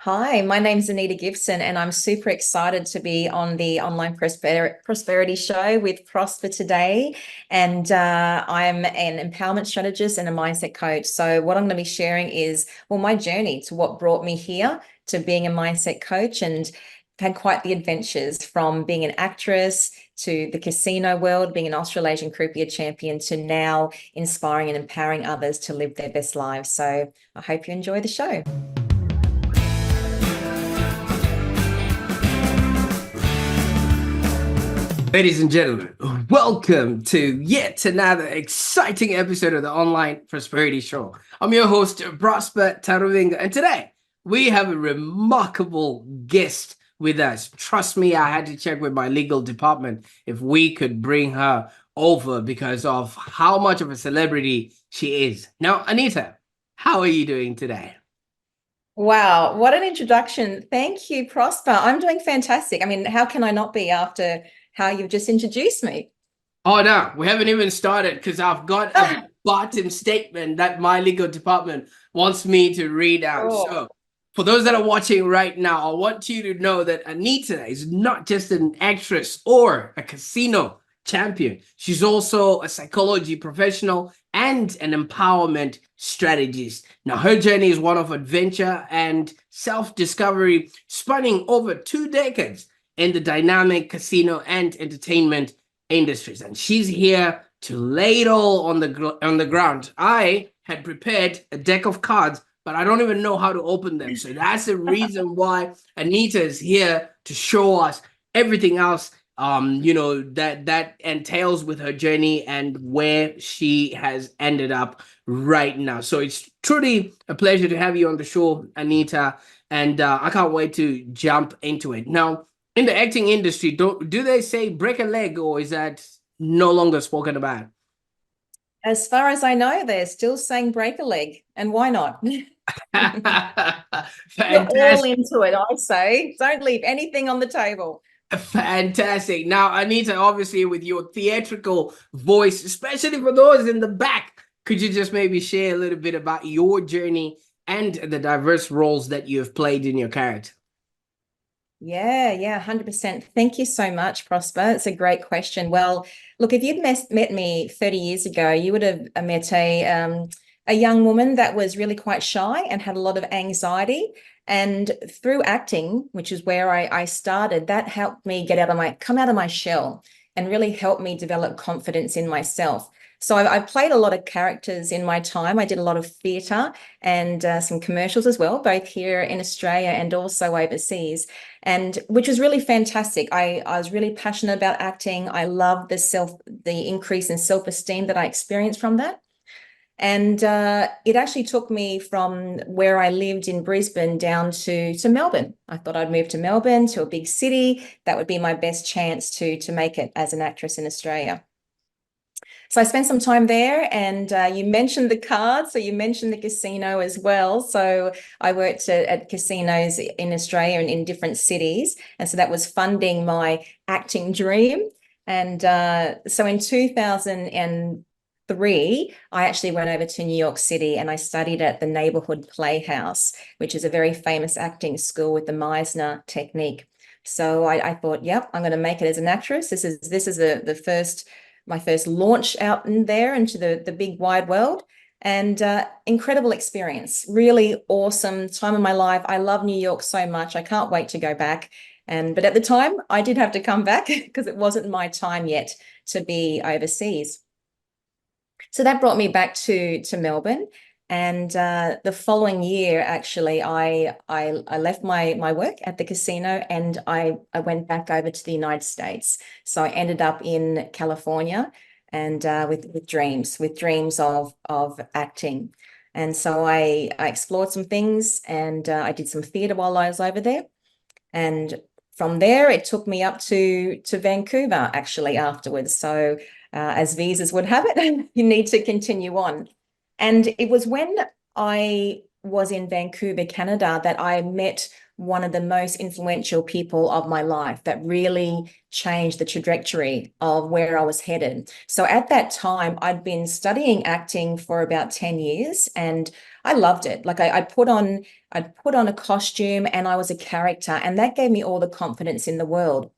Hi, my name's Annita Gibson, and I'm super excited to be on the Online Prosperity Show with Prosper today. And I'm an empowerment strategist and a mindset coach. So, what I'm going to be sharing is, well, my journey to what brought me here to being a mindset coach, and had quite the adventures from being an actress to the casino world, being an Australasian Croupier Champion, to now inspiring and empowering others to live their best lives. So, I hope you enjoy the show. Ladies and gentlemen, welcome to yet another exciting episode of the Online Prosperity Show. I'm your host, Prosper Taruvinga, and today we have a remarkable guest with us. Trust me, I had to check with my legal department if we could bring her over because of how much of a celebrity she is. Now, Anita, how are you doing today? Wow, what an introduction. Thank you, Prosper. I'm doing fantastic. I mean, how can I not be after how you've just introduced me? Oh no, we haven't even started because I've got a bottom statement that my legal department wants me to read out. Oh, So, for those that are watching right now, I want you to know that Anita is not just an actress or a casino champion. She's also a psychology professional and an empowerment strategist. Now, her journey is one of adventure and self-discovery, spanning over 2 decades in the dynamic casino and entertainment industries, and she's here to lay it all on the ground. I had prepared a deck of cards, but I don't even know how to open them. So that's the reason why Anita is here to show us everything else that entails with her journey and where she has ended up right now. So it's truly a pleasure to have you on the show, Anita, and I can't wait to jump into it. Now, in the acting industry, do they say break a leg, or is that no longer spoken about? as far as I know, they're still saying break a leg, and why not? You're all Fantastic. into it, I say. Don't leave anything on the table. Fantastic. Now, Anita, obviously, with your theatrical voice, especially for those in the back, could you just maybe share a little bit about your journey and the diverse roles that you have played in your character? Yeah, 100%. Thank you so much, Prosper. It's a great question. Well, look, if you'd met me 30 years ago, you would have met a young woman that was really quite shy and had a lot of anxiety. And through acting, which is where I started, that helped me come out of my shell and really helped me develop confidence in myself. So I've played a lot of characters in my time. I did a lot of theatre and some commercials as well, both here in Australia and also overseas, and which was really fantastic. I was really passionate about acting. I love the increase in self-esteem that I experienced from that. And it actually took me from where I lived in Brisbane down to Melbourne. I thought I'd move to Melbourne, to a big city. That would be my best chance to make it as an actress in Australia. So I spent some time there, and you mentioned the cards, so you mentioned the casino as well. So I worked at casinos in Australia and in different cities, and so that was funding my acting dream. And so in 2003, I actually went over to New York City and I studied at the Neighborhood Playhouse, which is a very famous acting school with the Meisner technique. So I thought, yep, I'm going to make it as an actress. This is the first my first launch out in there into the big wide world, and incredible experience. Really awesome time of my life. I love New York so much. I can't wait to go back. But at the time, I did have to come back because it wasn't my time yet to be overseas. So that brought me back to Melbourne. And the following year, actually, I left my work at the casino, and I went back over to the United States. So I ended up in California, and with dreams of acting. And so I explored some things, and I did some theatre while I was over there. And from there, it took me up to Vancouver actually afterwards. So as visas would have it, you need to continue on. And it was when I was in Vancouver, Canada, that I met one of the most influential people of my life that really changed the trajectory of where I was headed. So at that time, I'd been studying acting for about 10 years and I loved it. Like I'd put on a costume and I was a character, and that gave me all the confidence in the world.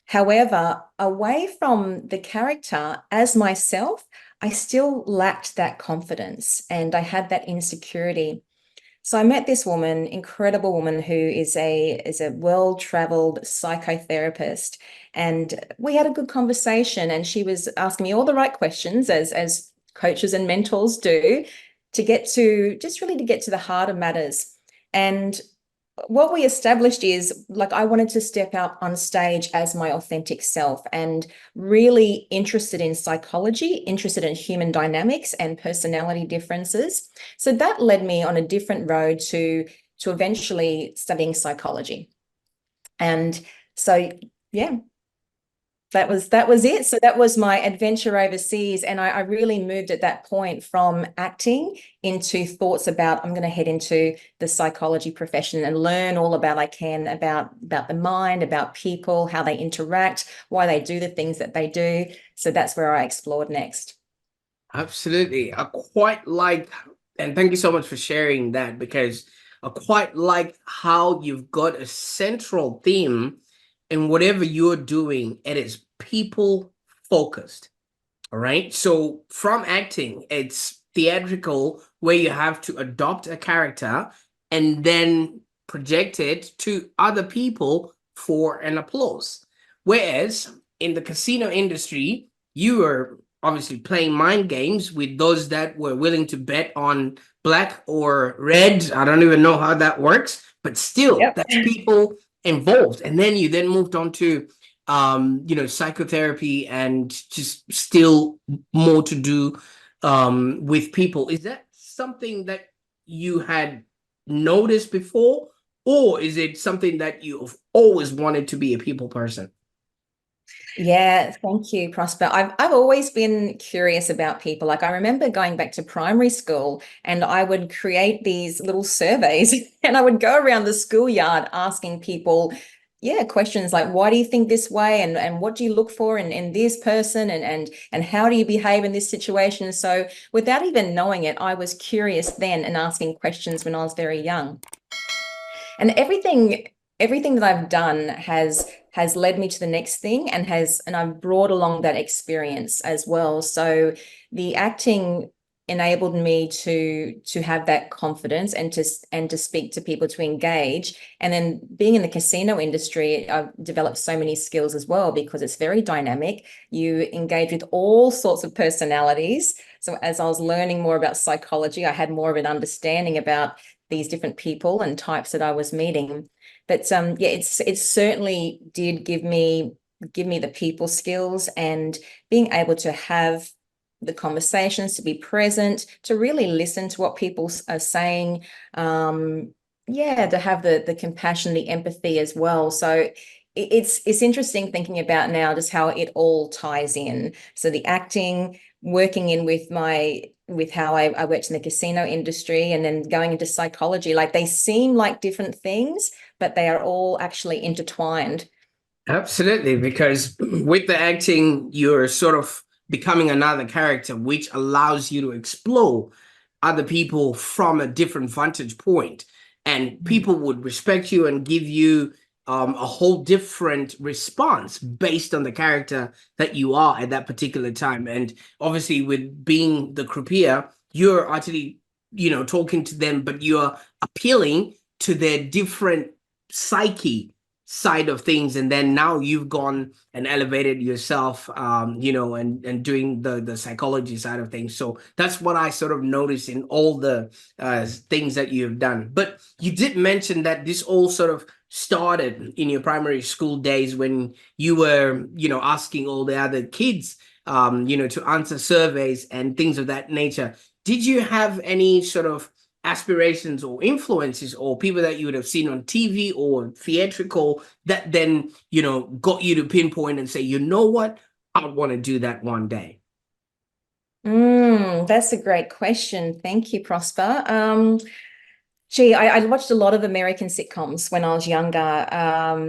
However, away from the character as myself, I still lacked that confidence and I had that insecurity. So I met this woman, incredible woman who is a well-traveled psychotherapist, and we had a good conversation. And she was asking me all the right questions, as coaches and mentors do, to get to just really to get to the heart of matters. And what we established is, like, I wanted to step out on stage as my authentic self and really interested in psychology, interested in human dynamics and personality differences. So that led me on a different road to eventually studying psychology. And so, yeah, that was it. So that was my adventure overseas. And I really moved at that point from acting into thoughts about, I'm going to head into the psychology profession and learn all about I can about the mind, about people, how they interact, why they do the things that they do. So that's where I explored next. Absolutely. I quite like, and thank you so much for sharing that, because I quite like how you've got a central theme in whatever you're doing. It is people focused. All right. So from acting, it's theatrical, where you have to adopt a character and then project it to other people for an applause. Whereas in the casino industry, you are obviously playing mind games with those that were willing to bet on black or red. I don't even know how that works, but still, Yep. that's people involved. And then you then moved on to psychotherapy and just still more to do with people. Is that something that you had noticed before, or is it something that you've always wanted to be a people person? Yeah, thank you, Prosper. I've always been curious about people. Like I remember going back to primary school and I would create these little surveys and I would go around the schoolyard asking people, yeah, questions like, why do you think this way? And what do you look for in this person? And how do you behave in this situation? So without even knowing it, I was curious then and asking questions when I was very young. And everything that I've done has led me to the next thing and I've brought along that experience as well. So the acting enabled me to have that confidence and to speak to people, to engage. And then being in the casino industry, I've developed so many skills as well because it's very dynamic. You engage with all sorts of personalities. So as I was learning more about psychology, I had more of an understanding about these different people and types that I was meeting. But yeah, it certainly did give me the people skills and being able to have the conversations, to be present, to really listen to what people are saying. Yeah, to have the compassion, the empathy as well. So it's interesting thinking about now just how it all ties in. So the acting, working in with how I worked in the casino industry and then going into psychology, like they seem like different things, but they are all actually intertwined. Absolutely, because with the acting, you're sort of becoming another character, which allows you to explore other people from a different vantage point. And people would respect you and give you a whole different response based on the character that you are at that particular time. And obviously, with being the croupier, you're actually, talking to them, but you're appealing to their different psyche side of things, and then now you've gone and elevated yourself, and doing the psychology side of things. So that's what I sort of noticed in all the things that you've done. But you did mention that this all sort of started in your primary school days when you were asking all the other kids to answer surveys and things of that nature. Did you have any sort of aspirations or influences or people that you would have seen on TV or theatrical that then, got you to pinpoint and say, you know what, I want to do that one day? That's a great question. Thank you, Prosper. Gee, I watched a lot of American sitcoms when I was younger.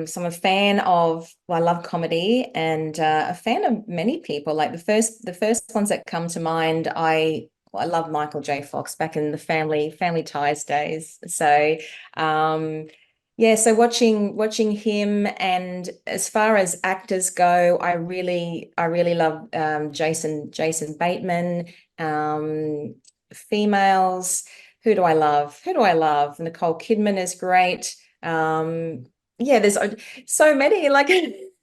So I'm a fan of, well, I love comedy and a fan of many people. Like the first ones that come to mind, I love Michael J. Fox back in the Family Ties days. So yeah, so watching him, and as far as actors go, I really love Jason Bateman, females. Who do I love? Who do I love? Nicole Kidman is great. Yeah, there's so many. Like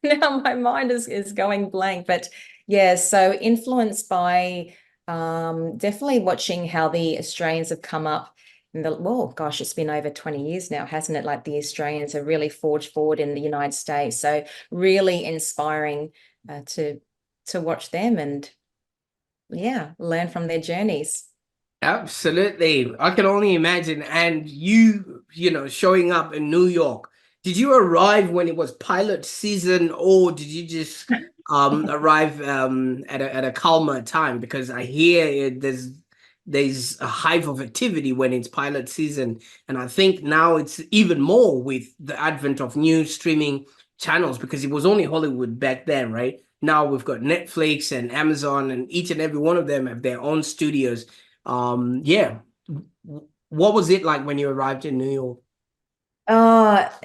now, my mind is going blank. But yeah, so influenced by definitely watching how the Australians have come up. Well, gosh, it's been over 20 years now, hasn't it? Like the Australians have really forged forward in the United States. So really inspiring to watch them and yeah, learn from their journeys. Absolutely. I can only imagine. And you know, showing up in New York, did you arrive when it was pilot season, or did you just arrive at a calmer time? Because I hear there's a hive of activity when it's pilot season. And I think now it's even more with the advent of new streaming channels, because it was only Hollywood back then, right? Now we've got Netflix and Amazon, and each and every one of them have their own studios. Yeah. What was it like when you arrived in New York?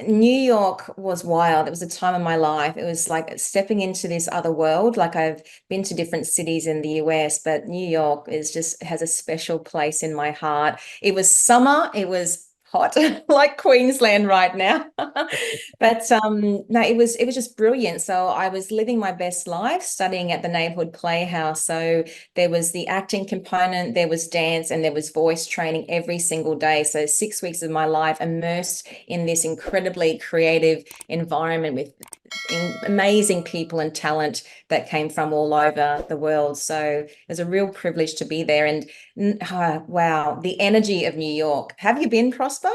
New York was wild. It was a time of my life. It was like stepping into this other world. Like I've been to different cities in the US, but New York is just has a special place in my heart. It was summer. It was hot, like Queensland right now. But no, it was just brilliant. So I was living my best life, studying at the neighborhood playhouse. So there was the acting component, there was dance, and there was voice training every single day. So 6 weeks of my life immersed in this incredibly creative environment with amazing people and talent that came from all over the world. So it was a real privilege to be there. And wow, the energy of New York. Have you been, Prosper?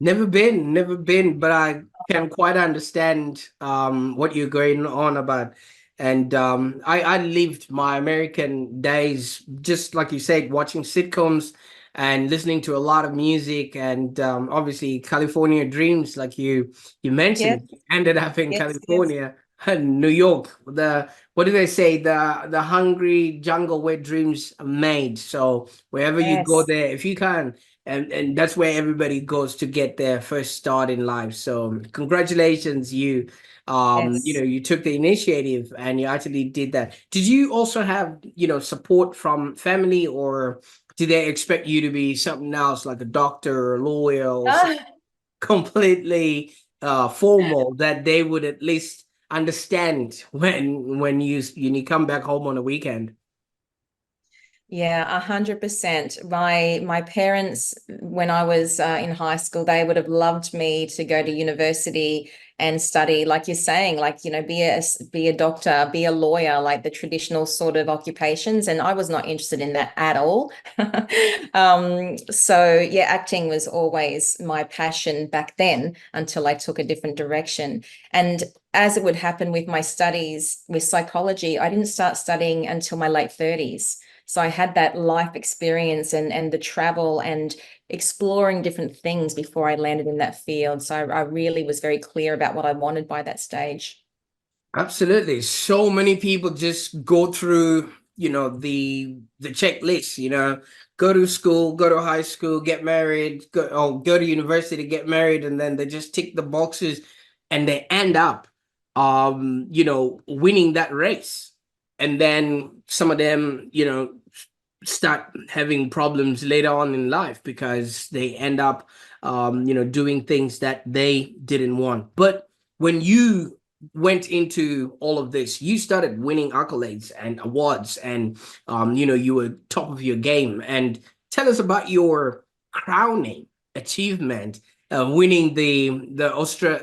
Never been, but I can quite understand what you're going on about. And I lived my American days, just like you said, watching sitcoms and listening to a lot of music, and obviously California dreams, like you Yes, mentioned, ended up in yes, yes, California and New York. What do they say? The hungry jungle where dreams are made. So wherever you go yes, there, if you can, and that's where everybody goes to get their first start in life. So congratulations, you know, yes. you took the initiative and you actually did that. Did you also have, you know, support from family, or did they expect you to be something else, like a doctor or a lawyer or something Ah, completely formal, that they would at least understand when you come back home on a weekend? yeah, 100%. My parents, when I was in high school, they would have loved me to go to university and study, like you're saying, like, be a doctor, be a lawyer, like the traditional sort of occupations. And I was not interested in that at all. So yeah, acting was always my passion back then until I took a different direction. And as it would happen with my studies with psychology, I didn't start studying until my late 30s. So I had that life experience and the travel and exploring different things before I landed in that field. So I really was very clear about what I wanted by that stage. Absolutely. So many people just go through, you know, the checklist, you know, go to school, go to high school, get married, go to university, get married, and then they just tick the boxes and they end up you know, winning that race. And then some of them, you know, start having problems later on in life because they end up you know, doing things that they didn't want. But when you went into all of this, you started winning accolades and awards, and you know, you were top of your game. And tell us about your crowning achievement, winning the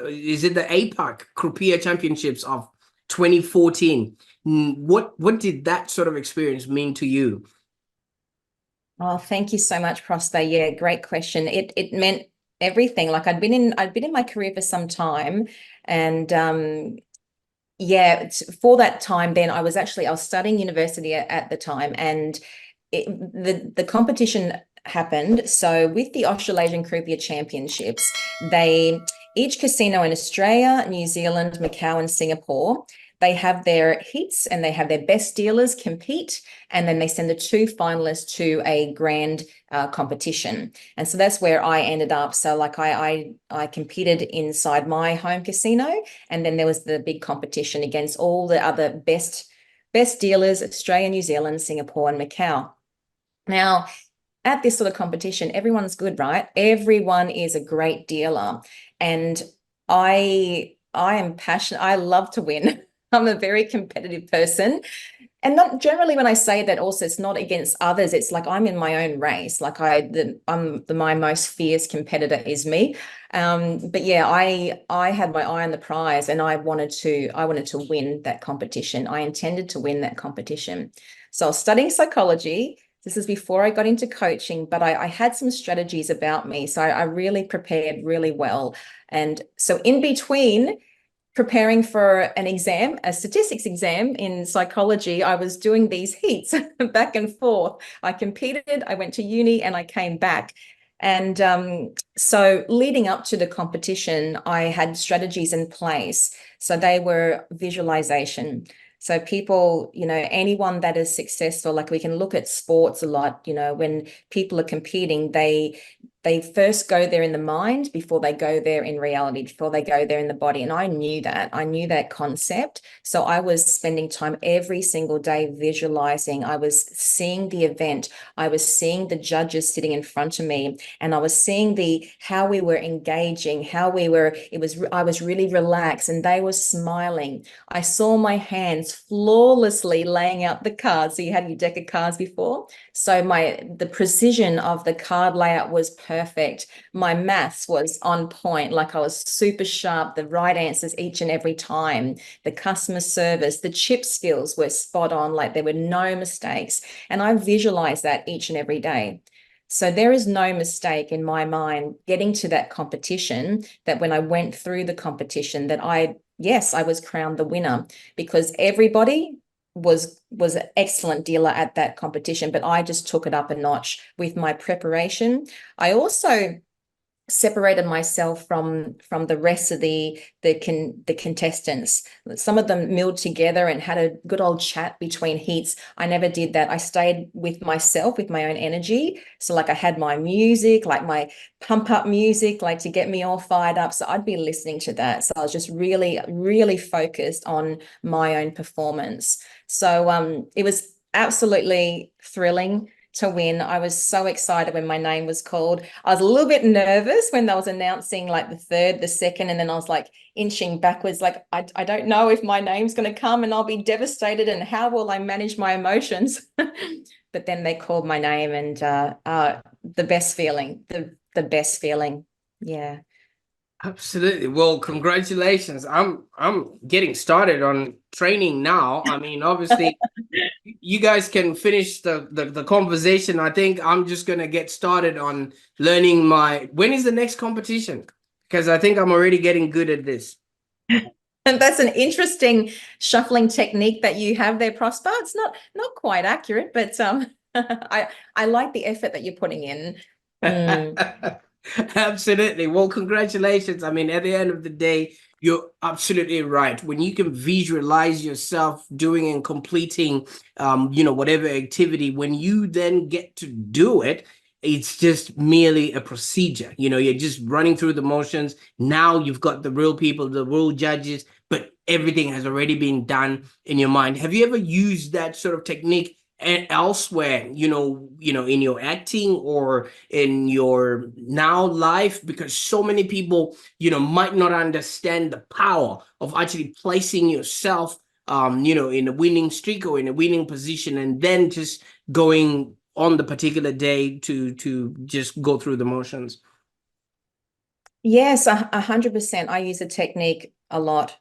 is it the APAC Croupier Championships of 2014. What did that sort of experience mean to you? Oh, thank you so much, Prosper. Yeah, great question. It meant everything. Like I'd been in my career for some time, and yeah, for that time then I was studying university at the time, and the competition happened. So with the Australasian Croupier Championships, each casino in Australia, New Zealand, Macau, and Singapore, they have their heats and they have their best dealers compete, and then they send the 2 finalists to a grand competition. And so that's where I ended up. So like I competed inside my home casino, and then there was the big competition against all the other best dealers, Australia, New Zealand, Singapore, and Macau. Now, at this sort of competition, everyone's good, right? Everyone is a great dealer. And I am passionate. I love to win. I'm a very competitive person. And not generally when I say that also, it's not against others. It's like I'm in my own race. Like my most fierce competitor is me. But yeah, I had my eye on the prize, and I wanted to win that competition. I intended to win that competition. So I was studying psychology. This is before I got into coaching, but I had some strategies about me. So I really prepared really well. And so in between preparing for an exam, a statistics exam in psychology, I was doing these heats back and forth. I competed, I went to uni, and I came back. And so leading up to the competition, I had strategies in place. So they were visualization. So people, anyone that is successful, like we can look at sports a lot, when people are competing, they first go there in the mind before they go there in reality, before they go there in the body. And I knew that concept. So I was spending time every single day visualizing. I was seeing the event. I was seeing the judges sitting in front of me, and I was seeing how we were engaging, I was really relaxed, and they were smiling. I saw my hands flawlessly laying out the cards. So you had your deck of cards before. So the precision of the card layout was perfect. My maths was on point. Like I was super sharp, the right answers each and every time. The customer service, the chip skills were spot on. Like there were no mistakes. And I visualized that each and every day. So there is no mistake in my mind getting to that competition, that when I went through the competition that yes, I was crowned the winner, because everybody was an excellent dealer at that competition, but I just took it up a notch with my preparation. I also separated myself from the rest of the contestants. Some of them milled together and had a good old chat between heats. I never did that. I stayed with myself, with my own energy. So like I had my music, like my pump up music, like to get me all fired up. So I'd be listening to that. So I was just really, really focused on my own performance. So it was absolutely thrilling to win. I was so excited when my name was called. I was a little bit nervous when they was announcing like the third, the second, and then I was like inching backwards, like I don't know if my name's going to come, and I'll be devastated, and how will I manage my emotions? But then they called my name, and the best feeling, the best feeling. Yeah. Absolutely. Well, congratulations. I'm getting started on training now. I mean, obviously, you guys can finish the conversation. I think I'm just gonna get started on learning when is the next competition? Because I think I'm already getting good at this. And that's an interesting shuffling technique that you have there, Prosper. It's not quite accurate, but I like the effort that you're putting in. Absolutely. Well, congratulations. I mean, at the end of the day, you're absolutely right. When you can visualize yourself doing and completing, whatever activity, when you then get to do it, it's just merely a procedure. You're just running through the motions. Now you've got the real people, the real judges, but everything has already been done in your mind. Have you ever used that sort of technique elsewhere, in your acting or in your now life? Because so many people, might not understand the power of actually placing yourself, in a winning streak or in a winning position, and then just going on the particular day to just go through the motions. Yes, 100%. I use the technique a lot.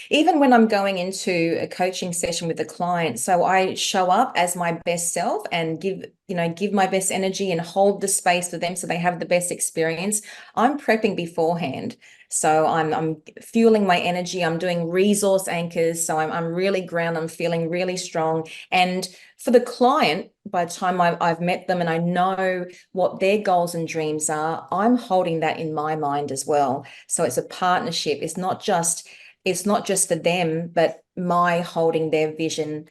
Even when I'm going into a coaching session with a client, so I show up as my best self and give my best energy and hold the space for them so they have the best experience. I'm prepping beforehand. So I'm fueling my energy. I'm doing resource anchors. So I'm really grounded. I'm feeling really strong. And for the client, by the time I've met them and I know what their goals and dreams are, I'm holding that in my mind as well. So it's a partnership. It's not just for them, but my holding their vision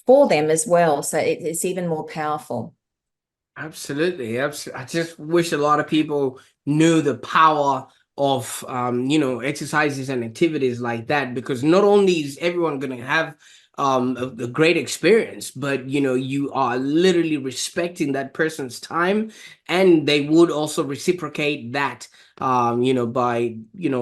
for them as well. So it's even more powerful. Absolutely. I just wish a lot of people knew the power of, exercises and activities like that, because not only is everyone going to have a great experience, but, you are literally respecting that person's time, and they would also reciprocate that, by,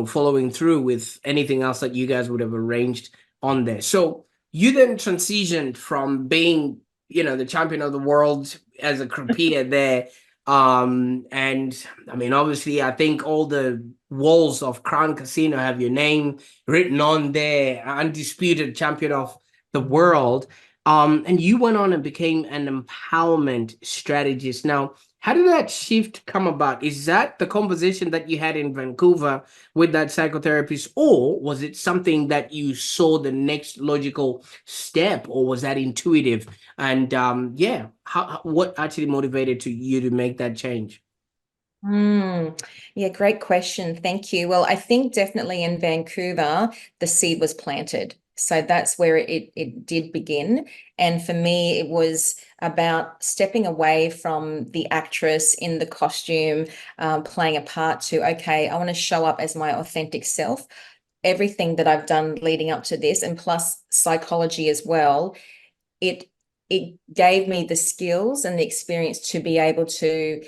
following through with anything else that you guys would have arranged on there. So you then transitioned from being, the champion of the world as a croupier there. And I mean, obviously, I think all the walls of Crown Casino have your name written on there, undisputed champion of the world. And you went on and became an empowerment strategist. Now, how did that shift come about? Is that the conversation that you had in Vancouver with that psychotherapist, or was it something that you saw the next logical step, or was that intuitive? And yeah, what actually motivated you to make that change? Yeah, great question. Thank you. Well, I think definitely in Vancouver, the seed was planted. So that's where it did begin. And for me, it was about stepping away from the actress in the costume, playing a part to, okay, I want to show up as my authentic self. Everything that I've done leading up to this, and plus psychology as well, it it gave me the skills and the experience to be able to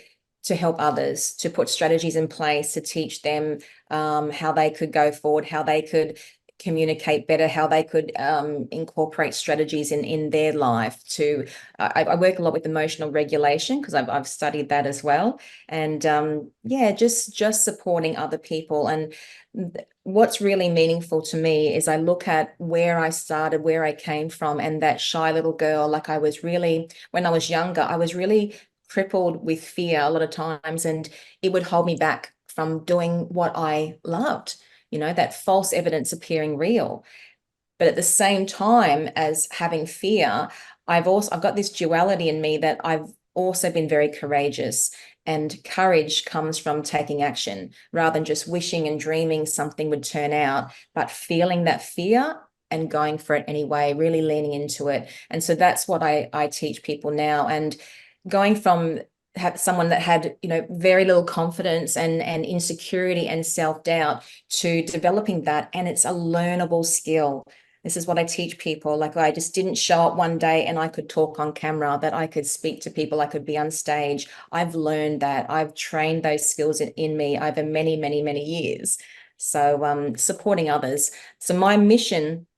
help others, to put strategies in place, to teach them how they could go forward, how they could communicate better, how they could incorporate strategies in their life. I work a lot with emotional regulation because I've studied that as well, and yeah, just supporting other people. And what's really meaningful to me is I look at where I started, where I came from, and that shy little girl. Like I was really, when I was younger, I was really crippled with fear a lot of times, and it would hold me back from doing what I loved, that false evidence appearing real. But at the same time as having fear, I've got this duality in me that I've also been very courageous. And courage comes from taking action rather than just wishing and dreaming something would turn out, but feeling that fear and going for it anyway, really leaning into it. And so that's what I teach people now. And going from someone that had, very little confidence and insecurity and self-doubt to developing that. And it's a learnable skill. This is what I teach people. Like, I just didn't show up one day and I could talk on camera, that I could speak to people, I could be on stage. I've learned that. I've trained those skills in me over many, many, many years. So supporting others. So my mission,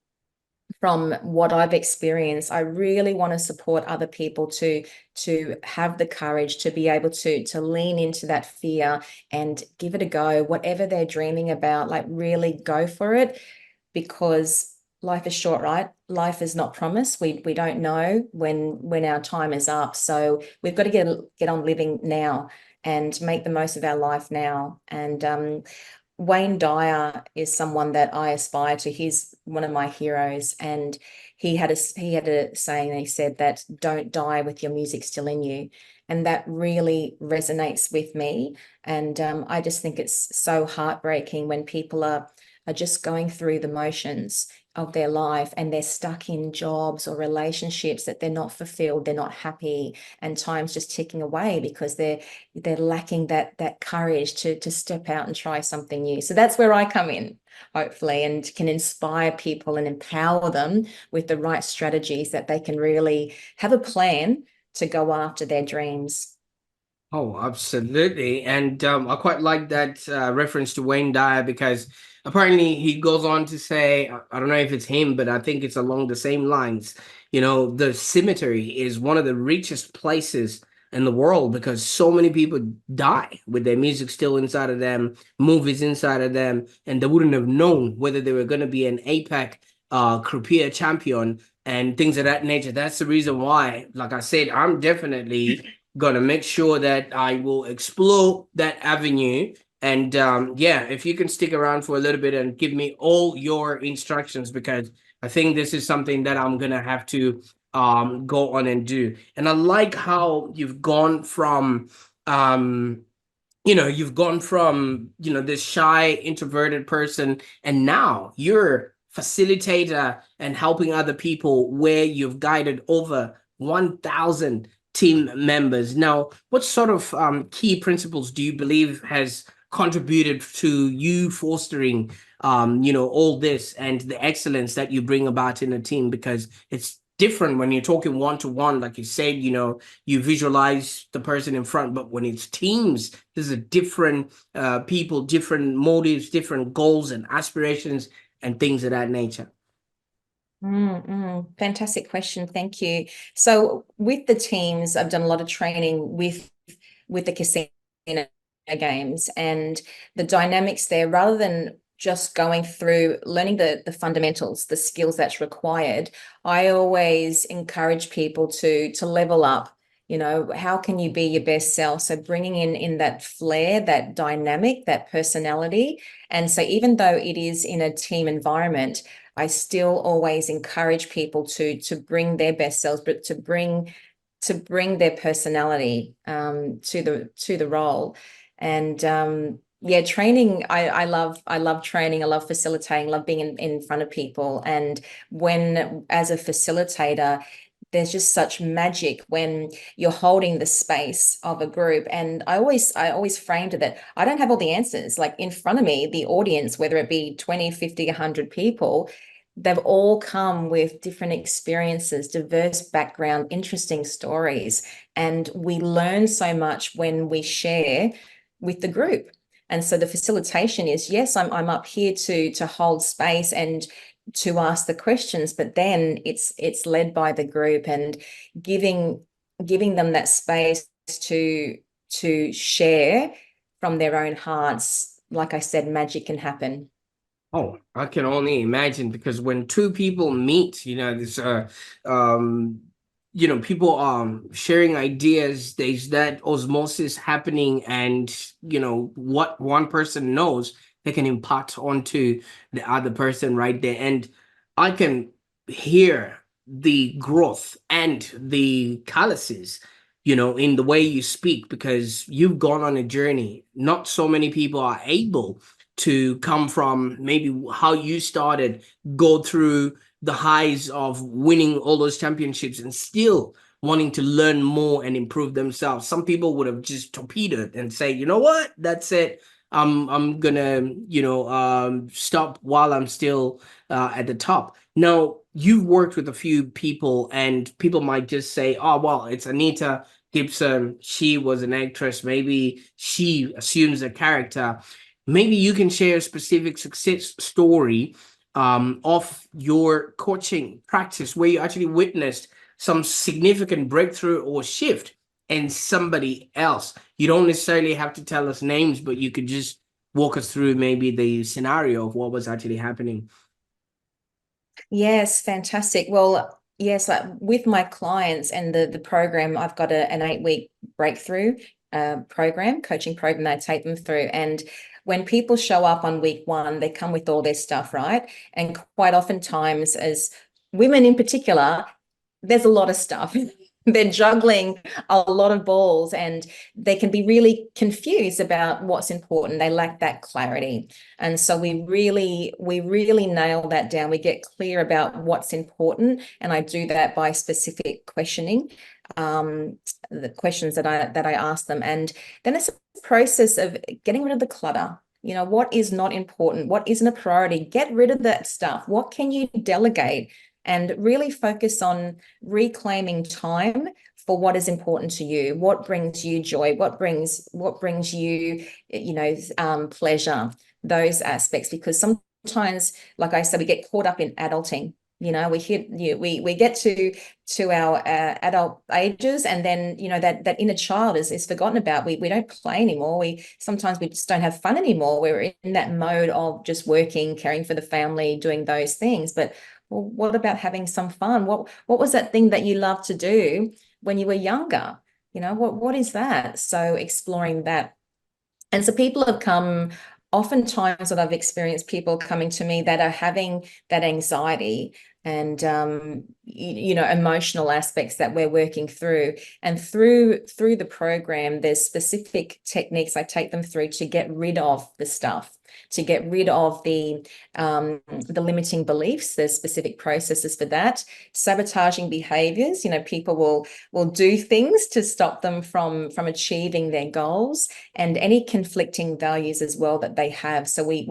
from what I've experienced, I really want to support other people to have the courage to be able to lean into that fear and give it a go. Whatever they're dreaming about, like, really go for it, because life is short, right? Life is not promised. We don't know when our time is up. So we've got to get on living now and make the most of our life now. And Wayne Dyer is someone that I aspire to. He's one of my heroes, and he had a saying. He said that don't die with your music still in you, and that really resonates with me. And I just think it's so heartbreaking when people are just going through the motions of their life and they're stuck in jobs or relationships that they're not fulfilled, they're not happy, and time's just ticking away because they're lacking that courage to step out and try something new. So that's where I come in, hopefully, and can inspire people and empower them with the right strategies that they can really have a plan to go after their dreams. Oh, absolutely. And I quite like that reference to Wayne Dyer, because apparently he goes on to say, I don't know if it's him, but I think it's along the same lines. The cemetery is one of the richest places in the world because so many people die with their music still inside of them, movies inside of them, and they wouldn't have known whether they were going to be an APAC croupier champion and things of that nature. That's the reason why, like I said, I'm definitely gonna make sure that I will explore that avenue And yeah, if you can stick around for a little bit and give me all your instructions, because I think this is something that I'm gonna have to go on and do. And I like how you've gone from this shy introverted person, and now you're facilitator and helping other people, where you've guided over 1,000 team members. Now, what sort of key principles do you believe has contributed to you fostering all this and the excellence that you bring about in a team? Because it's different when you're talking one-to-one, like you said, you visualize the person in front, but when it's teams, there's a different people, different motives, different goals and aspirations and things of that nature. Fantastic question. Thank you. So with the teams, I've done a lot of training with the casino games, and the dynamics there, rather than just going through learning the fundamentals, the skills that's required, I always encourage people to level up. How can you be your best self? So bringing in that flair, that dynamic, that personality. And so even though it is in a team environment, I still always encourage people to bring their best selves, but to bring their personality to the role. And yeah, training, I love training. I love facilitating, love being in front of people. And when, as a facilitator, there's just such magic when you're holding the space of a group. And I always framed it that I don't have all the answers. Like in front of me, the audience, whether it be 20, 50, 100 people, they've all come with different experiences, diverse background, interesting stories. And we learn so much when we share with the group. And so the facilitation is, yes, I'm up here to hold space and to ask the questions, but then it's led by the group, and giving them that space to share from their own hearts. Like I said, magic can happen. Oh, I can only imagine, because when two people meet, this people sharing ideas, there's that osmosis happening, and what one person knows, they can impart onto the other person right there. And I can hear the growth and the calluses, in the way you speak, because you've gone on a journey. Not so many people are able to come from maybe how you started, go through the highs of winning all those championships and still wanting to learn more and improve themselves. Some people would have just torpedoed and say, you know what, that's it. I'm gonna, stop while I'm still at the top. Now, you've worked with a few people, and people might just say, oh, well, it's Annita Gibson. She was an actress. Maybe she assumes a character. Maybe you can share a specific success story of your coaching practice, where you actually witnessed some significant breakthrough or shift in somebody else. You don't necessarily have to tell us names, but you could just walk us through maybe the scenario of what was actually happening. Yes, fantastic. Well, yes, like with my clients and the program, I've got an 8-week breakthrough program, coaching program that I take them through. And when people show up on week 1, they come with all their stuff, right? And quite oftentimes, as women in particular, there's a lot of stuff. They're juggling a lot of balls, and they can be really confused about what's important. They lack that clarity. And so we really nail that down. We get clear about what's important. And I do that by specific questioning, the questions that I ask them. And then it's a process of getting rid of the clutter. What is not important? What isn't a priority? Get rid of that stuff. What can you delegate? And really focus on reclaiming time for what is important to you, what brings you joy, what brings you, pleasure, those aspects. Because sometimes, like I said, we get caught up in adulting. We get to our adult ages, and then that inner child is forgotten about. We don't play anymore. Sometimes we just don't have fun anymore. We're in that mode of just working, caring for the family, doing those things. But well, what about having some fun? What was that thing that you loved to do when you were younger? What is that? So exploring that. And so people have come, oftentimes what I've experienced, people coming to me that are having that anxiety and emotional aspects that we're working through. And through the program, there's specific techniques I take them through to get rid of the stuff, to get rid of the limiting beliefs. There's specific processes for that. Sabotaging behaviors, people will do things to stop them from achieving their goals, and any conflicting values as well that they have. So we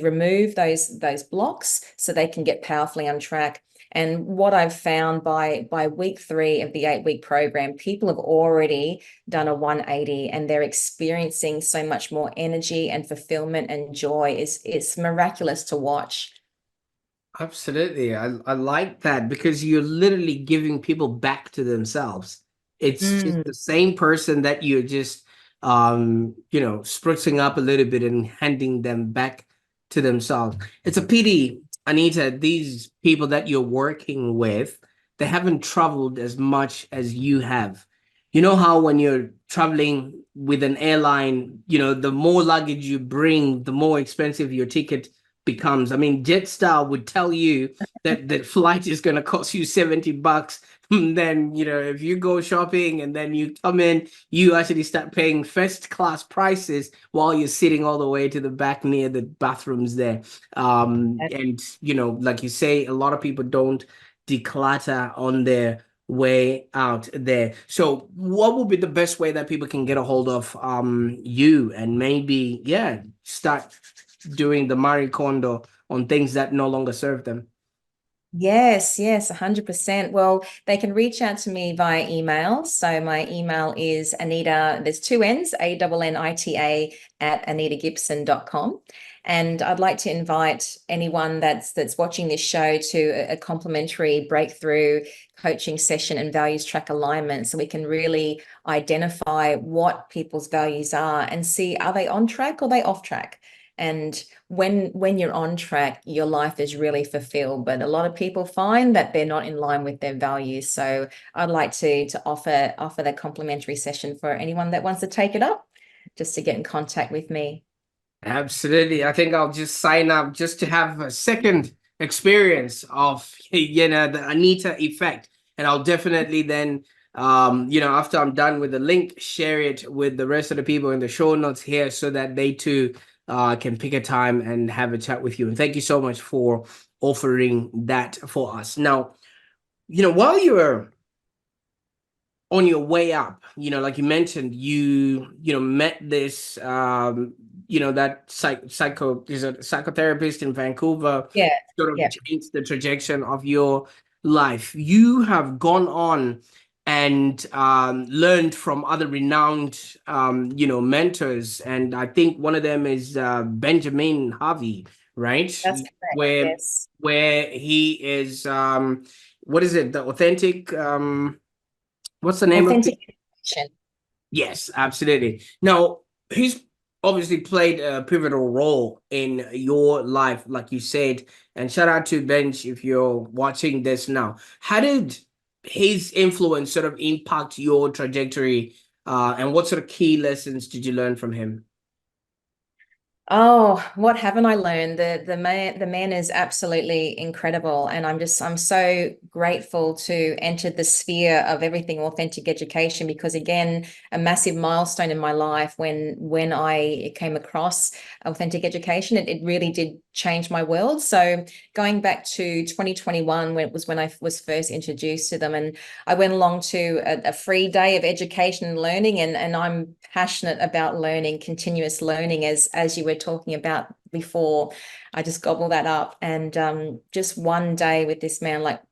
remove those blocks so they can get powerfully on track. And what I've found by week 3 of the 8-week program, people have already done a 180 and they're experiencing so much more energy and fulfillment and joy. It's miraculous to watch. Absolutely. I like that because you're literally giving people back to themselves. It's just the same person that you're just sprucing up a little bit and handing them back to themselves. It's a pity, Anita, these people that you're working with, they haven't traveled as much as you have. You know how when you're traveling with an airline, the more luggage you bring, the more expensive your ticket becomes. I mean, Jetstar would tell you that the flight is going to cost you $70. Then, if you go shopping and then you come in, you actually start paying first class prices while you're sitting all the way to the back near the bathrooms there. And, like you say, a lot of people don't declutter on their way out there. So what would be the best way that people can get a hold of you and maybe, start doing the Marie Kondo on things that no longer serve them? Yes, 100%. Well, they can reach out to me via email. So my email is Anita, there's 2 N's, ANNITA at AnitaGibson.com. And I'd like to invite anyone that's watching this show to a complimentary breakthrough coaching session and values track alignment, so we can really identify what people's values are and see, are they on track or are they off track? And when you're on track, your life is really fulfilled. But a lot of people find that they're not in line with their values. So I'd like to offer that complimentary session for anyone that wants to take it up, just to get in contact with me. Absolutely. I think I'll just sign up just to have a second experience of, the Anita effect. And I'll definitely then, after I'm done with the link, share it with the rest of the people in the show notes here so that they too can pick a time and have a chat with you. And thank you so much for offering that for us. Now, while you were on your way up, like you mentioned, you met this that is a psychotherapist in Vancouver, Yeah, sort of yeah. changed the trajectory of your life. You have gone on and learned from other renowned mentors, and I think one of them is Benjamin Harvey, right? That's correct. where Yes. where he is what is it, the authentic what's the name of the... Authentic connection. Yes, absolutely. Now, he's obviously played a pivotal role in your life, like you said. And shout out to Benj if you're watching this now. How did his influence sort of impact your trajectory? And what sort of key lessons did you learn from him? Oh, what haven't I learned? The man is absolutely incredible, and I'm so grateful to enter the sphere of everything authentic education, because again, a massive milestone in my life when I came across authentic education, it really did change my world. So going back to 2021, when I was first introduced to them, and I went along to a free day of education and learning, and I'm passionate about learning, continuous learning, as you were talking about before. I just gobble that up. And just one day with this man, like,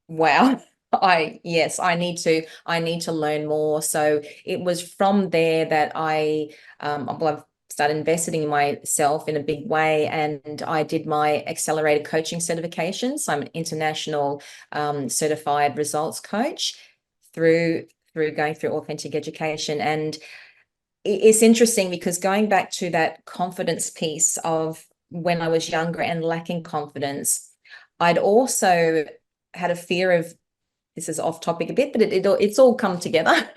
wow. I need to learn more. So it was from there that I've started investing in myself in a big way, and I did my accelerated coaching certification. So I'm an international certified results coach through going through authentic education. And it's interesting because going back to that confidence piece of when I was younger and lacking confidence, I'd also had a fear of, this is off topic a bit, but it's all come together.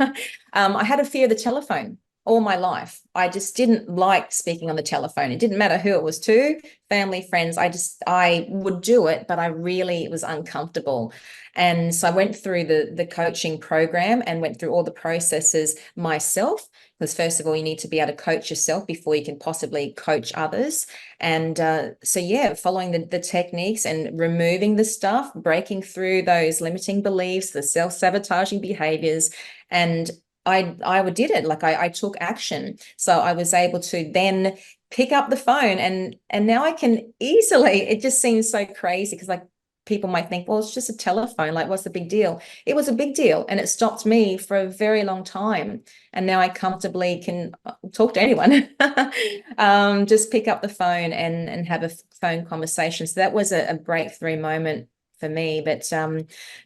I had a fear of the telephone all my life. I just didn't like speaking on the telephone. It didn't matter who it was to, family, friends. I would do it, but it was uncomfortable. And so I went through the coaching program and went through all the processes myself. Because first of all, you need to be able to coach yourself before you can possibly coach others. And so, yeah, following the techniques and removing the stuff, breaking through those limiting beliefs, the self-sabotaging behaviors, and I did it. Like I took action. So I was able to then pick up the phone and now I can easily, it just seems so crazy because like people might think, well, it's just a telephone. Like, what's the big deal? It was a big deal. And it stopped me for a very long time. And now I comfortably can talk to anyone. Just pick up the phone and have a phone conversation. So that was a breakthrough moment for me. But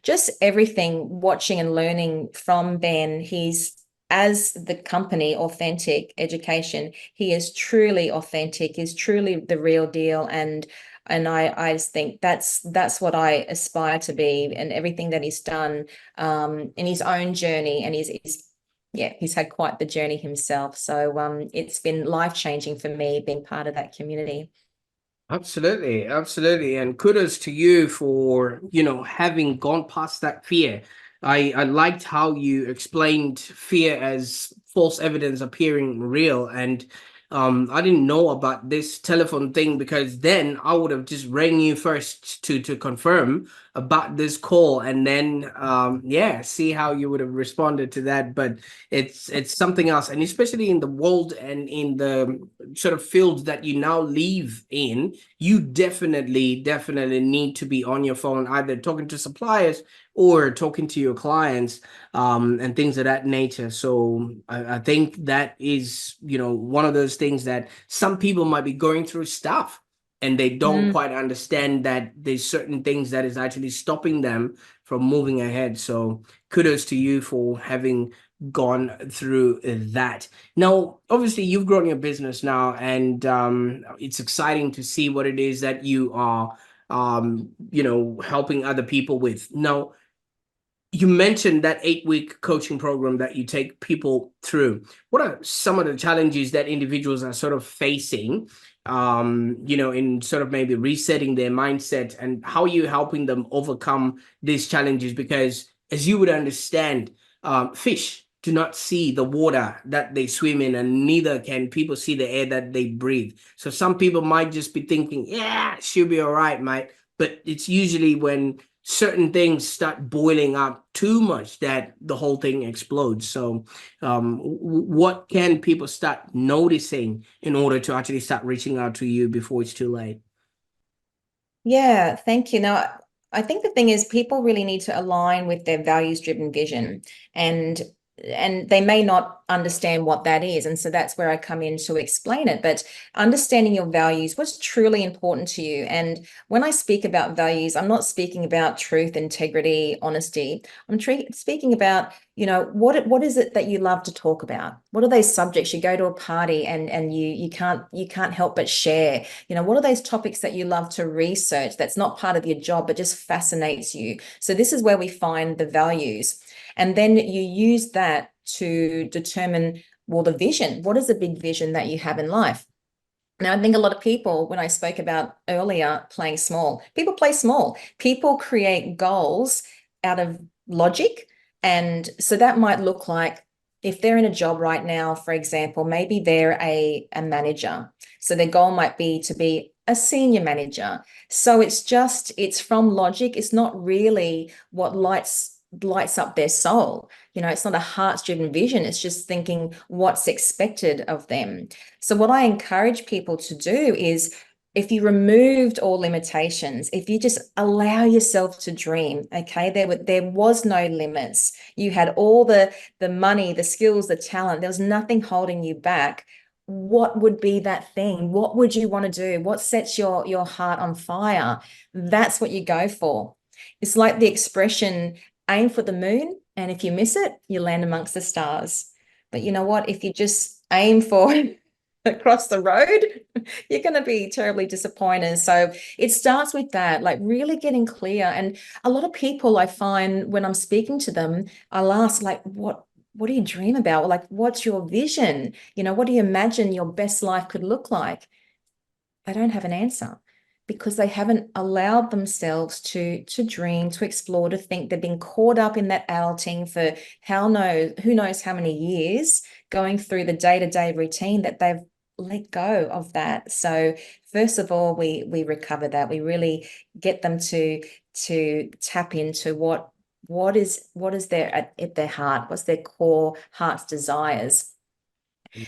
just everything, watching and learning from Ben. He's, as the company Authentic Education, he is truly authentic, is truly the real deal. And I just think that's what I aspire to be, and everything that he's done in his own journey, and he's had quite the journey himself. So it's been life-changing for me being part of that community. Absolutely, absolutely. And kudos to you for, having gone past that fear. I liked how you explained fear as false evidence appearing real. And I didn't know about this telephone thing, because then I would have just rang you first to confirm about this call, and then see how you would have responded to that. But it's something else, and especially in the world and in the sort of field that you now live in, you definitely need to be on your phone, either talking to suppliers or talking to your clients, and things of that nature. So I think that is, one of those things that some people might be going through stuff and they don't quite understand that there's certain things that is actually stopping them from moving ahead. So kudos to you for having gone through that. Now, obviously, you've grown your business now, and it's exciting to see what it is that you are, helping other people with. Now, you mentioned that 8-week coaching program that you take people through. What are some of the challenges that individuals are sort of facing, in sort of maybe resetting their mindset, and how are you helping them overcome these challenges? Because as you would understand, fish do not see the water that they swim in, and neither can people see the air that they breathe. So some people might just be thinking, yeah, she'll be all right, mate. But it's usually when certain things start boiling up too much that the whole thing explodes. So what can people start noticing in order to actually start reaching out to you before it's too late? Yeah, thank you. Now, I think the thing is people really need to align with their values-driven vision, and they may not understand what that is. And so that's where I come in to explain it. But understanding your values, what's truly important to you. And when I speak about values, I'm not speaking about truth, integrity, honesty. I'm speaking about, what is it that you love to talk about? What are those subjects? You go to a party and you can't help but share. What are those topics that you love to research that's not part of your job but just fascinates you? So this is where we find the values. And then you use that to determine, well, the vision. What is the big vision that you have in life? Now, I think a lot of people, when I spoke about earlier, playing small, people play small. People create goals out of logic. And so that might look like, if they're in a job right now, for example, maybe they're a manager. So their goal might be to be a senior manager. So it's from logic. It's not really what lights up their soul. It's not a heart-driven vision. It's just thinking what's expected of them. So what I encourage people to do is, if you removed all limitations, if you just allow yourself to dream, okay, there was no limits. You had all the money, the skills, the talent. There was nothing holding you back. What would be that thing? What would you want to do? What sets your heart on fire? That's what you go for. It's like the expression, aim for the moon, and if you miss it, you land amongst the stars. But you know what? If you just aim for across the road, you're going to be terribly disappointed. So it starts with that, like really getting clear. And a lot of people, I find when I'm speaking to them, I'll ask, like, what do you dream about? Like, what's your vision? What do you imagine your best life could look like? I don't have an answer because they haven't allowed themselves to dream, to explore, to think. They've been caught up in that adulting for who knows how many years, going through the day-to-day routine that they've let go of that. So first of all, we recover that. We really get them to tap into what is their at their heart, what's their core heart's desires.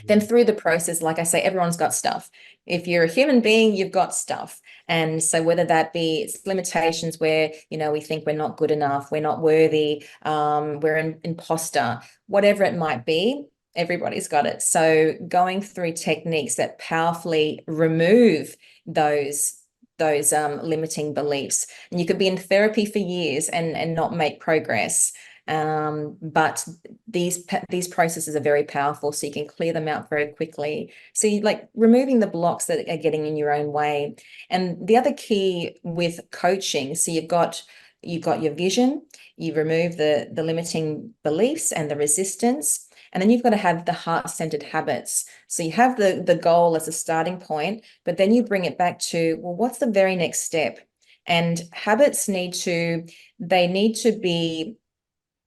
Then through the process, like I say, everyone's got stuff. If you're a human being, you've got stuff. And so whether that be it's limitations where, we think we're not good enough, we're not worthy, we're an imposter, whatever it might be, everybody's got it. So going through techniques that powerfully remove those limiting beliefs. And you could be in therapy for years and not make progress. But these processes are very powerful, so you can clear them out very quickly. So you like removing the blocks that are getting in your own way. And the other key with coaching, so you've got your vision, you remove the limiting beliefs and the resistance, and then you've got to have the heart-centered habits. So you have the goal as a starting point, but then you bring it back to, well, what's the very next step? And habits need to be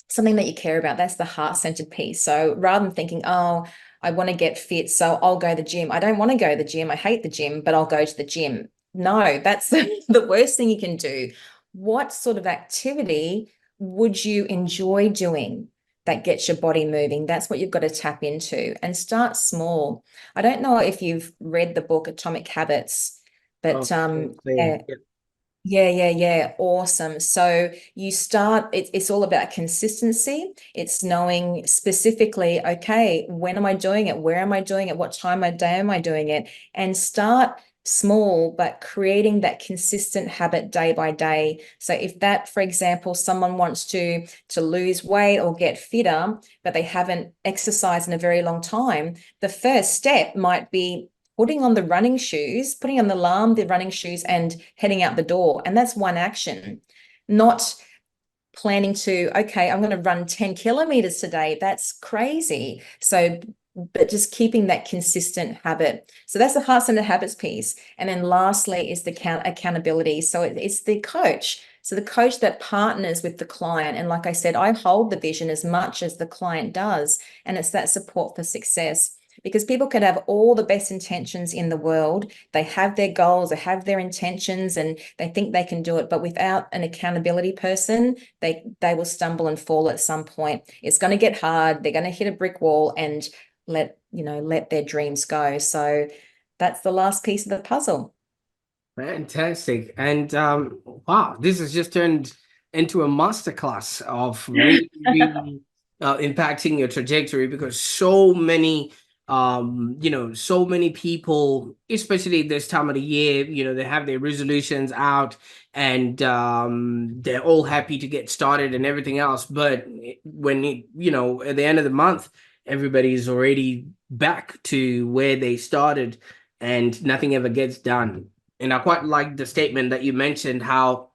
something that you care about. That's the heart-centered piece. So rather than thinking, oh, I want to get fit, so I'll go to the gym. I don't want to go to the gym. I hate the gym, but I'll go to the gym. No, that's the worst thing you can do. What sort of activity would you enjoy doing that gets your body moving? That's what you've got to tap into and start small. I don't know if you've read the book Atomic Habits, but yeah. Yeah. Awesome. So you start, it's all about consistency. It's knowing specifically, okay, when am I doing it? Where am I doing it? What time of day am I doing it? And start small, but creating that consistent habit day by day. So if that, for example, someone wants to lose weight or get fitter, but they haven't exercised in a very long time, the first step might be putting on the running shoes, putting on the alarm, the running shoes, and heading out the door. And that's one action, not planning to, okay, I'm going to run 10 kilometers today. That's crazy. So, but just keeping that consistent habit. So that's the heart-centered habits piece. And then lastly is the accountability. So it's the coach. So the coach that partners with the client. And like I said, I hold the vision as much as the client does. And it's that support for success. Because people could have all the best intentions in the world. They have their goals, they have their intentions, and they think they can do it. But without an accountability person, they will stumble and fall at some point. It's going to get hard. They're going to hit a brick wall and let their dreams go. So that's the last piece of the puzzle. Fantastic. And wow, this has just turned into a masterclass of really, really impacting your trajectory, because so many so many people, especially this time of the year, they have their resolutions out, and they're all happy to get started and everything else. But when at the end of the month, everybody's already back to where they started, and nothing ever gets done. And I quite like the statement that you mentioned, how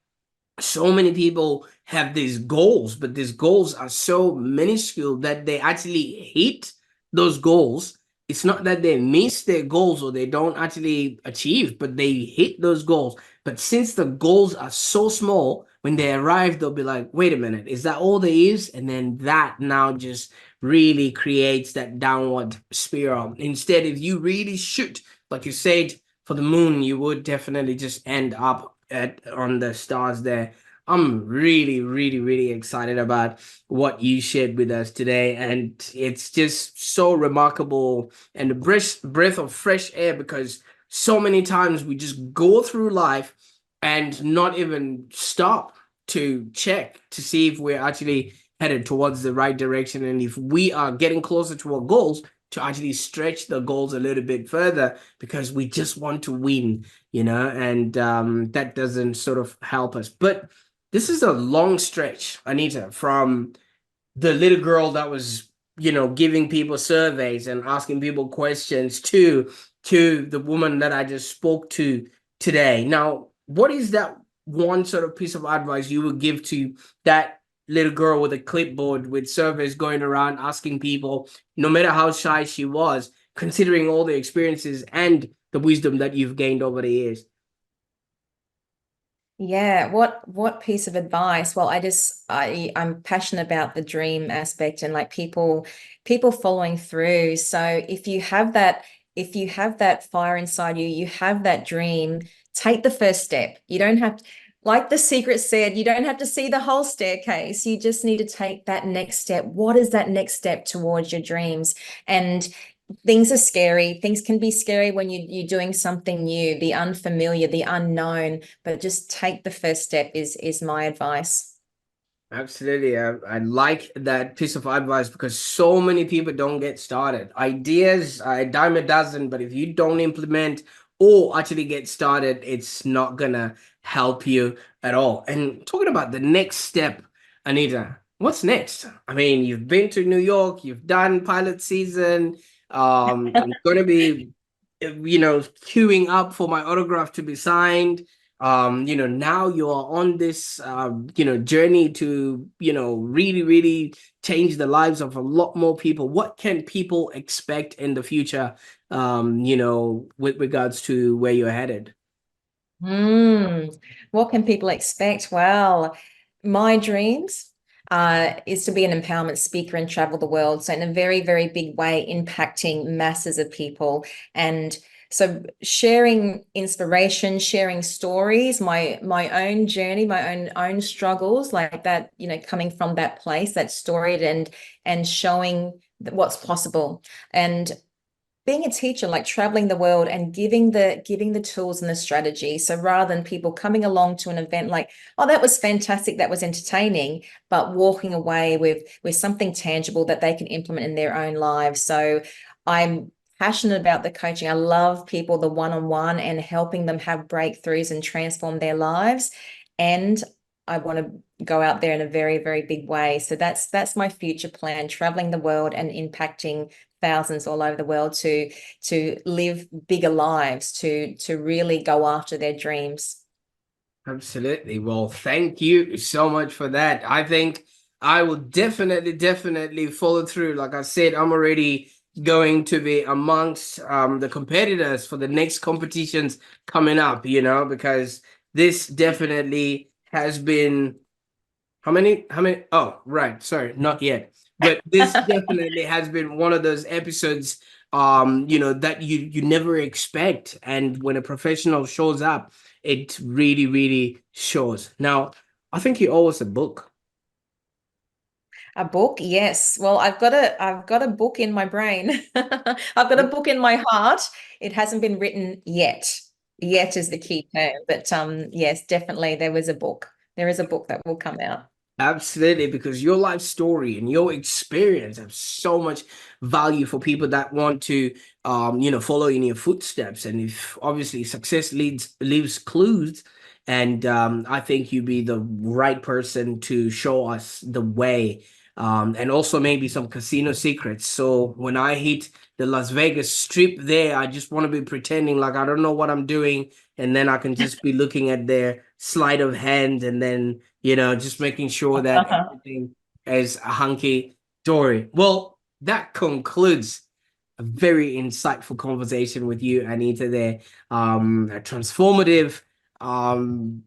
so many people have these goals, but these goals are so minuscule that they actually hit those goals. It's not that they miss their goals or they don't actually achieve, but they hit those goals. But since the goals are so small, when they arrive, they'll be like, wait a minute, is that all there is? And then that now just really creates that downward spiral. Instead, if you really shoot, like you said, for the moon, you would definitely just end up on the stars there. I'm really, really, really excited about what you shared with us today. And it's just so remarkable and a breath of fresh air, because so many times we just go through life and not even stop to check to see if we're actually headed towards the right direction, and if we are getting closer to our goals, to actually stretch the goals a little bit further, because we just want to win, and that doesn't sort of help us. But this is a long stretch, Anita, from the little girl that was, giving people surveys and asking people questions to the woman that I just spoke to today. Now, what is that one sort of piece of advice you would give to that little girl with a clipboard with surveys going around asking people, no matter how shy she was, considering all the experiences and the wisdom that you've gained over the years. Yeah, what piece of advice? Well, I'm passionate about the dream aspect and like people following through. So if you have that fire inside you, you have that dream, take the first step. You don't have to, like The Secret said, you don't have to see the whole staircase. You just need to take that next step. What is that next step towards your dreams? And things are scary. Things can be scary when you're doing something new, the unfamiliar, the unknown, but just take the first step is my advice. Absolutely. I like that piece of advice because so many people don't get started. Ideas are a dime a dozen, but if you don't implement or actually get started, it's not gonna help you at all. And talking about the next step, Anita, what's next? I mean, you've been to New York, you've done pilot season. I'm gonna be, queuing up for my autograph to be signed. Now you are on this journey to really really change the lives of a lot more people. What can people expect in the future, with regards to where you're headed? Hmm. What can people expect? Well, my dreams is to be an empowerment speaker and travel the world. So in a very, very big way, impacting masses of people. And so sharing inspiration, sharing stories, my own journey, my own struggles, like that, coming from that place, that storied and showing what's possible. And being a teacher, like traveling the world and giving the tools and the strategy. So rather than people coming along to an event like, oh, that was fantastic, that was entertaining, but walking away with something tangible that they can implement in their own lives. So I'm passionate about the coaching. I love people, the one-on-one, and helping them have breakthroughs and transform their lives. And I want to go out there in a very, very big way. So that's my future plan, traveling the world and impacting thousands all over the world to live bigger lives, to really go after their dreams. Absolutely. Well, thank you so much for that. I think I will definitely follow through. Like I said, I'm already going to be amongst the competitors for the next competitions coming up, because this definitely has been how many? Oh, right. Sorry, not yet. But this definitely has been one of those episodes, that you never expect. And when a professional shows up, it really, really shows. Now, I think you owe us a book. A book, yes. Well, I've got a book in my brain. I've got a book in my heart. It hasn't been written yet. Yet is the key term. But yes, definitely there was a book. There is a book that will come out. Absolutely, because your life story and your experience have so much value for people that want to, follow in your footsteps. And if obviously success leaves clues, and I think you'd be the right person to show us the way, and also maybe some casino secrets. So when I hit the Las Vegas Strip there, I just want to be pretending like I don't know what I'm doing, and then I can just be looking at their sleight of hand, and then just making sure that everything is a hunky dory. Well, that concludes a very insightful conversation with you, Anita, there. A transformative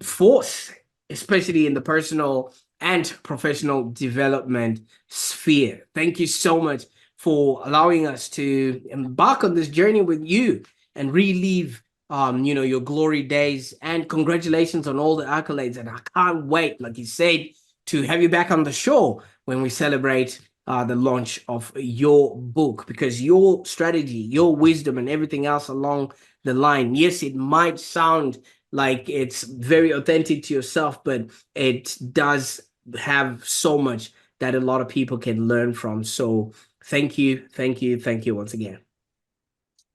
force, especially in the personal and professional development sphere. Thank you so much for allowing us to embark on this journey with you and relive your glory days, and congratulations on all the accolades. And I can't wait, like you said, to have you back on the show when we celebrate the launch of your book, because your strategy, your wisdom, and everything else along the line, yes, it might sound like it's very authentic to yourself, but it does have so much that a lot of people can learn from. So thank you once again.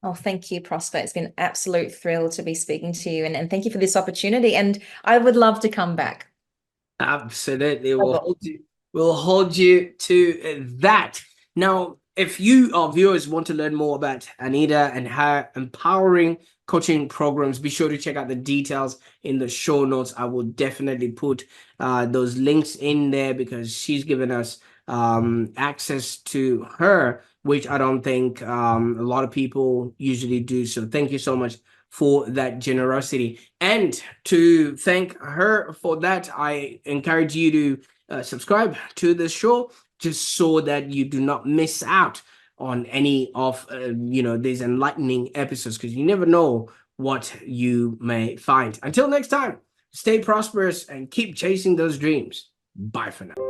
Oh, thank you, Prosper. It's been an absolute thrill to be speaking to you, and thank you for this opportunity. And I would love to come back. Absolutely. We'll hold you to that. Now, if you, our viewers, want to learn more about Annita and her empowering coaching programs, be sure to check out the details in the show notes. I will definitely put those links in there because she's given us access to her, which I don't think a lot of people usually do. So thank you so much for that generosity. And to thank her for that, I encourage you to subscribe to the show, just so that you do not miss out on any of these enlightening episodes, because you never know what you may find. Until next time, stay prosperous and keep chasing those dreams. Bye for now.